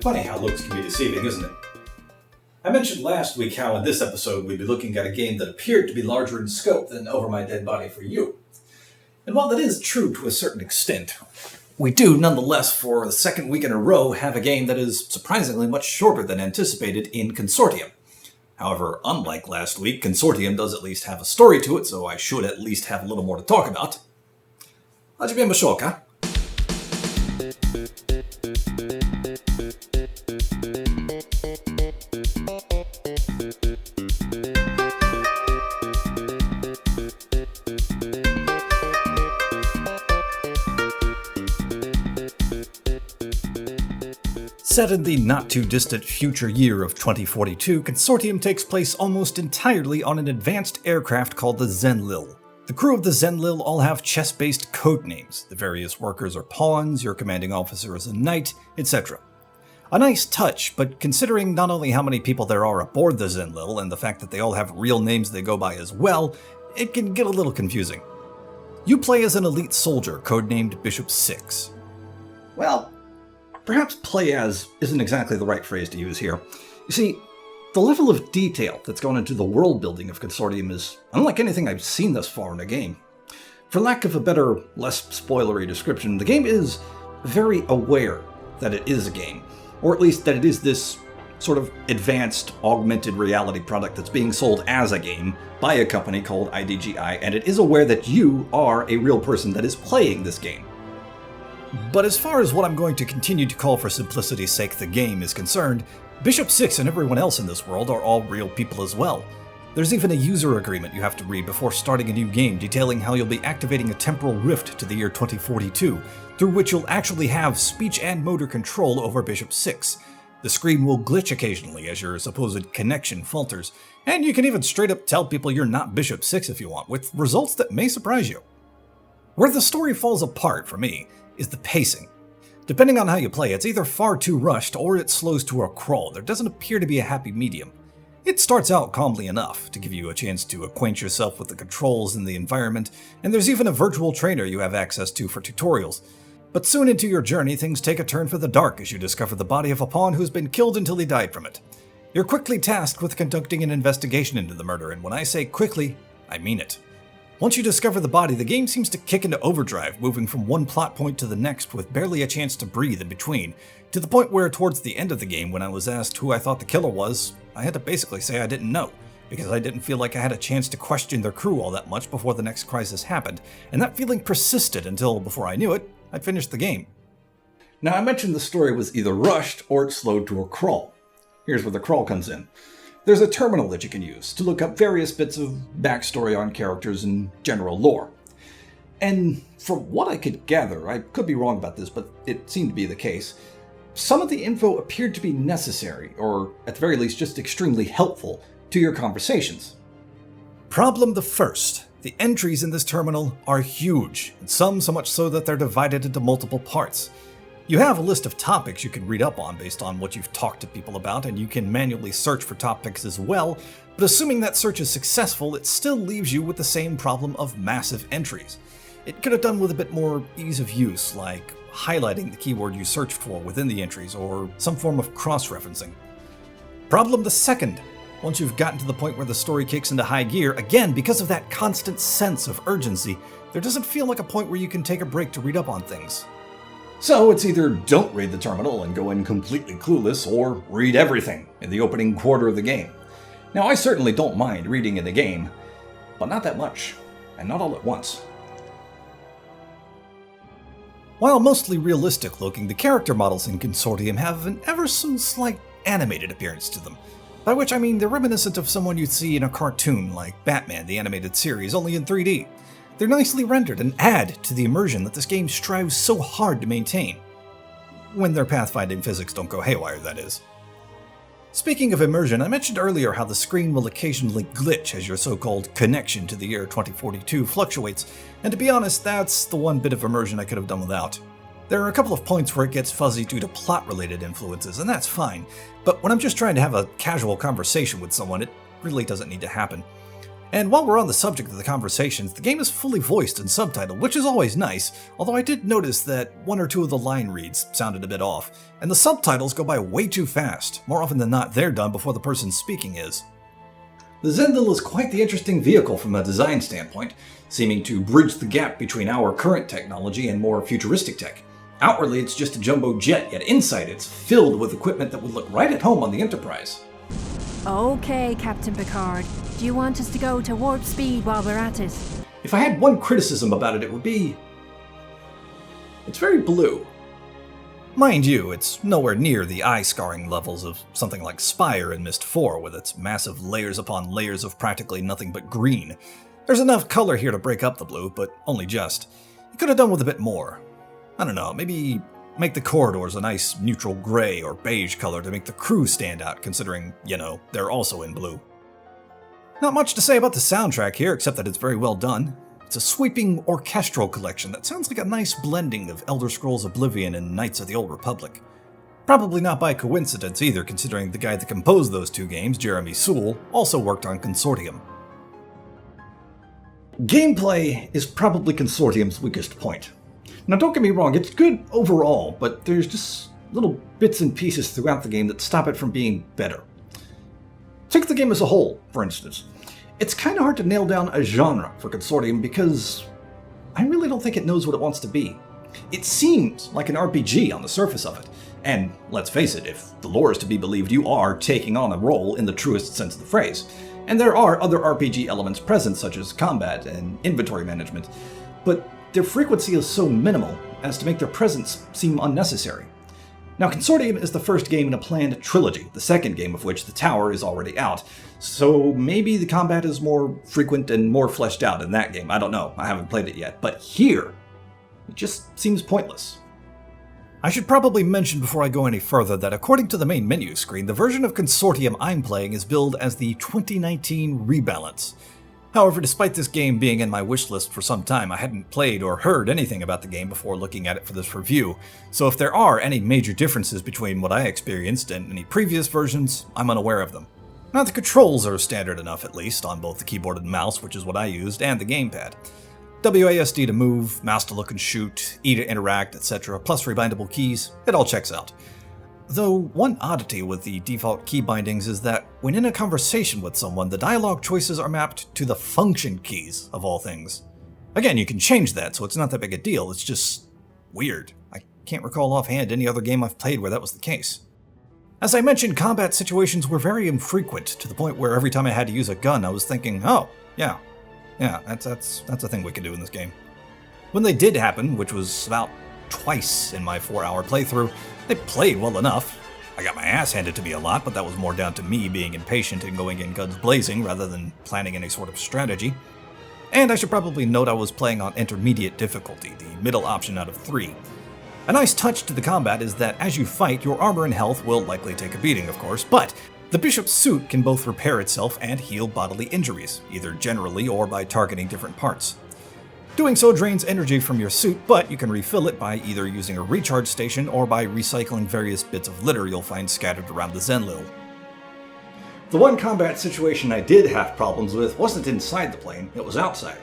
Funny how looks can be deceiving, isn't it? I mentioned last week how in this episode we'd be looking at a game that appeared to be larger in scope than Over My Dead Body for You. And while that is true to a certain extent, we do nonetheless, for the second week in a row, have a game that is surprisingly much shorter than anticipated in Consortium. However, unlike last week, Consortium does at least have a story to it, so I should at least have a little more to talk about. 始めましょうか。Set in the not-too-distant future year of 2042, Consortium takes place almost entirely on an advanced aircraft called the Zenlil. The crew of the Zenlil all have chess-based code names. The various workers are pawns, your commanding officer is a knight, etc. A nice touch, but considering not only how many people there are aboard the Zenlil and the fact that they all have real names they go by as well, it can get a little confusing. You play as an elite soldier codenamed Bishop 6. Well, perhaps play as isn't exactly the right phrase to use here. You see, the level of detail that's gone into the world building of Consortium is unlike anything I've seen thus far in a game. For lack of a better, less spoilery description, the game is very aware that it is a game, or at least that it is this sort of advanced, augmented reality product that's being sold as a game by a company called IDGI, and it is aware that you are a real person that is playing this game. But as far as what I'm going to continue to call for simplicity's sake the game is concerned, Bishop 6 and everyone else in this world are all real people as well. There's even a user agreement you have to read before starting a new game detailing how you'll be activating a temporal rift to the year 2042, through which you'll actually have speech and motor control over Bishop 6. The screen will glitch occasionally as your supposed connection falters, and you can even straight up tell people you're not Bishop 6 if you want, with results that may surprise you. Where the story falls apart for me is the pacing. Depending on how you play, it's either far too rushed or it slows to a crawl. There doesn't appear to be a happy medium. It starts out calmly enough to give you a chance to acquaint yourself with the controls and the environment, and there's even a virtual trainer you have access to for tutorials. But soon into your journey, things take a turn for the dark as you discover the body of a pawn who's been killed until he died from it. You're quickly tasked with conducting an investigation into the murder, and when I say quickly, I mean it. Once you discover the body, the game seems to kick into overdrive, moving from one plot point to the next with barely a chance to breathe in between, to the point where towards the end of the game, when I was asked who I thought the killer was, I had to basically say I didn't know, because I didn't feel like I had a chance to question their crew all that much before the next crisis happened, and that feeling persisted until, before I knew it, I'd finished the game. Now, I mentioned the story was either rushed or it slowed to a crawl. Here's where the crawl comes in. There's a terminal that you can use to look up various bits of backstory on characters and general lore. And from what I could gather, I could be wrong about this, but it seemed to be the case, some of the info appeared to be necessary, or at the very least just extremely helpful, to your conversations. Problem the first. The entries in this terminal are huge, and some so much so that they're divided into multiple parts. You have a list of topics you can read up on based on what you've talked to people about, and you can manually search for topics as well, but assuming that search is successful, it still leaves you with the same problem of massive entries. It could have done with a bit more ease of use, like highlighting the keyword you searched for within the entries, or some form of cross-referencing. Problem the second. Once you've gotten to the point where the story kicks into high gear, again, because of that constant sense of urgency, there doesn't feel like a point where you can take a break to read up on things. So it's either don't read the terminal and go in completely clueless, or read everything in the opening quarter of the game. Now, I certainly don't mind reading in the game, but not that much, and not all at once. While mostly realistic looking, the character models in Consortium have an ever so slight animated appearance to them. By which I mean they're reminiscent of someone you'd see in a cartoon like Batman the Animated Series, only in 3D. They're nicely rendered and add to the immersion that this game strives so hard to maintain. When their pathfinding physics don't go haywire, that is. Speaking of immersion, I mentioned earlier how the screen will occasionally glitch as your so-called connection to the year 2042 fluctuates, and to be honest, that's the one bit of immersion I could have done without. There are a couple of points where it gets fuzzy due to plot-related influences, and that's fine, but when I'm just trying to have a casual conversation with someone, it really doesn't need to happen. And while we're on the subject of the conversations, the game is fully voiced and subtitled, which is always nice, although I did notice that one or two of the line reads sounded a bit off, and the subtitles go by way too fast. More often than not, they're done before the person speaking is. The Zendil is quite the interesting vehicle from a design standpoint, seeming to bridge the gap between our current technology and more futuristic tech. Outwardly, it's just a jumbo jet, yet inside it's filled with equipment that would look right at home on the Enterprise. Okay, Captain Picard. Do you want us to go to warp speed while we're at it? If I had one criticism about it, it would be... it's very blue. Mind you, it's nowhere near the eye-scarring levels of something like Spire in Myst 4, with its massive layers upon layers of practically nothing but green. There's enough color here to break up the blue, but only just. You could have done with a bit more. I don't know, maybe make the corridors a nice neutral gray or beige color to make the crew stand out, considering, they're also in blue. Not much to say about the soundtrack here, except that it's very well done. It's a sweeping orchestral collection that sounds like a nice blending of Elder Scrolls Oblivion and Knights of the Old Republic. Probably not by coincidence either, considering the guy that composed those two games, Jeremy Soule, also worked on Consortium. Gameplay is probably Consortium's weakest point. Now don't get me wrong, it's good overall, but there's just little bits and pieces throughout the game that stop it from being better. Take the game as a whole, for instance. It's kind of hard to nail down a genre for Consortium because I really don't think it knows what it wants to be. It seems like an RPG on the surface of it, and let's face it, if the lore is to be believed, you are taking on a role in the truest sense of the phrase. And there are other RPG elements present, such as combat and inventory management, but their frequency is so minimal as to make their presence seem unnecessary. Now, Consortium is the first game in a planned trilogy, the second game of which, The Tower, is already out, so maybe the combat is more frequent and more fleshed out in that game. I don't know, I haven't played it yet, but here, it just seems pointless. I should probably mention before I go any further that according to the main menu screen, the version of Consortium I'm playing is billed as the 2019 Rebalance. However, despite this game being in my wishlist for some time, I hadn't played or heard anything about the game before looking at it for this review, so if there are any major differences between what I experienced and any previous versions, I'm unaware of them. Now, the controls are standard enough, at least, on both the keyboard and mouse, which is what I used, and the gamepad. WASD to move, mouse to look and shoot, E to interact, etc., plus rebindable keys, it all checks out. Though one oddity with the default key bindings is that when in a conversation with someone, the dialogue choices are mapped to the function keys, of all things. Again, you can change that, so it's not that big a deal, it's just weird. I can't recall offhand any other game I've played where that was the case. As I mentioned, combat situations were very infrequent, to the point where every time I had to use a gun, I was thinking, oh, yeah, that's a thing we can do in this game. When they did happen, which was about twice in my 4-hour playthrough, they played well enough. I got my ass handed to me a lot, but that was more down to me being impatient and going in guns blazing rather than planning any sort of strategy. And I should probably note I was playing on intermediate difficulty, the middle option out of 3. A nice touch to the combat is that as you fight, your armor and health will likely take a beating, of course, but the bishop's suit can both repair itself and heal bodily injuries, either generally or by targeting different parts. Doing so drains energy from your suit, but you can refill it by either using a recharge station or by recycling various bits of litter you'll find scattered around the Zenlil. The one combat situation I did have problems with wasn't inside the plane, it was outside.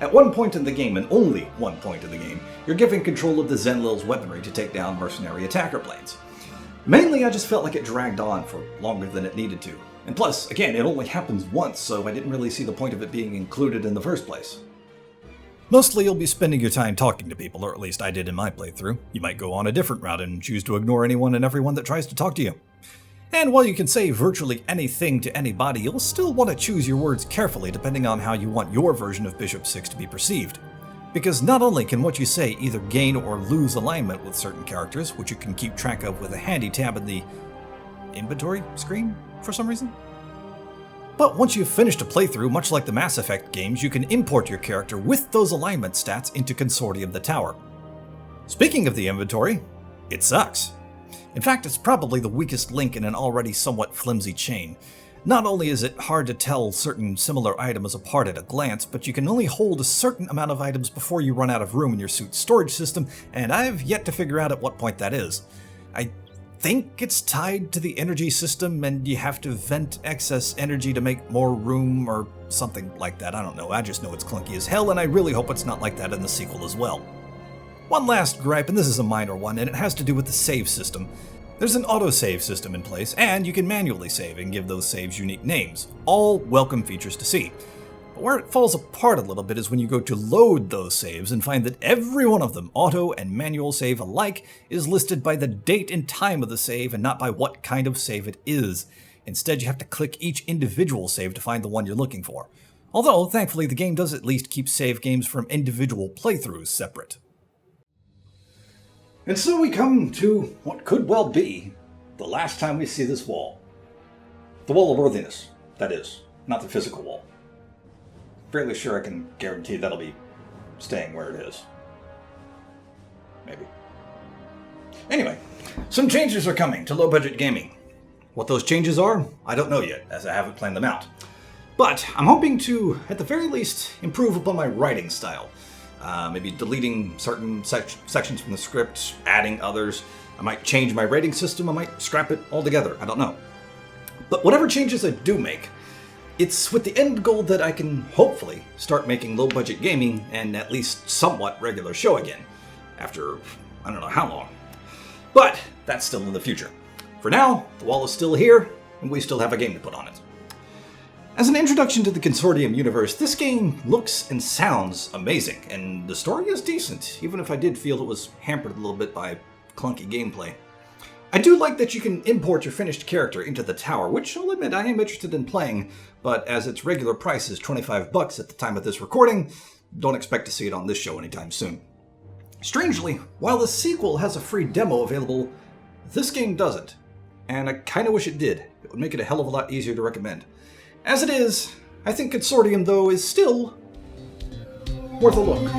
At one point in the game, and only one point in the game, you're given control of the Zenlil's weaponry to take down mercenary attacker planes. Mainly, I just felt like it dragged on for longer than it needed to. And plus, again, it only happens once, so I didn't really see the point of it being included in the first place. Mostly you'll be spending your time talking to people, or at least I did in my playthrough. You might go on a different route and choose to ignore anyone and everyone that tries to talk to you. And while you can say virtually anything to anybody, you'll still want to choose your words carefully depending on how you want your version of Bishop 6 to be perceived. Because not only can what you say either gain or lose alignment with certain characters, which you can keep track of with a handy tab in the inventory screen for some reason, but once you've finished a playthrough, much like the Mass Effect games, you can import your character with those alignment stats into Consortium the Tower. Speaking of the inventory, it sucks. In fact, it's probably the weakest link in an already somewhat flimsy chain. Not only is it hard to tell certain similar items apart at a glance, but you can only hold a certain amount of items before you run out of room in your suit's storage system, and I've yet to figure out at what point that is. I think it's tied to the energy system and you have to vent excess energy to make more room or something like that. I don't know. I just know it's clunky as hell, and I really hope it's not like that in the sequel as well. One last gripe, and this is a minor one, and it has to do with the save system. There's an autosave system in place, and you can manually save and give those saves unique names. All welcome features to see. But where it falls apart a little bit is when you go to load those saves and find that every one of them, auto and manual save alike, is listed by the date and time of the save and not by what kind of save it is. Instead, you have to click each individual save to find the one you're looking for. Although, thankfully, the game does at least keep save games from individual playthroughs separate. And so we come to what could well be the last time we see this wall. The Wall of Worthiness, that is, not the physical wall. Fairly sure I can guarantee that'll be staying where it is. Maybe. Anyway, some changes are coming to low-budget gaming. What those changes are, I don't know yet, as I haven't planned them out. But I'm hoping to, at the very least, improve upon my writing style. Maybe deleting certain sections from the script, adding others. I might change my rating system, I might scrap it altogether, I don't know. But whatever changes I do make, it's with the end goal that I can hopefully start making low-budget gaming an at least somewhat regular show again. After, I don't know how long. But that's still in the future. For now, the wall is still here, and we still have a game to put on it. As an introduction to the Consortium universe, this game looks and sounds amazing, and the story is decent, even if I did feel it was hampered a little bit by clunky gameplay. I do like that you can import your finished character into the tower, which I'll admit I am interested in playing, but as its regular price is $25 at the time of this recording, don't expect to see it on this show anytime soon. Strangely, while the sequel has a free demo available, this game doesn't, and I kinda wish it did. It would make it a hell of a lot easier to recommend. As it is, I think Consortium, though, is still worth a look.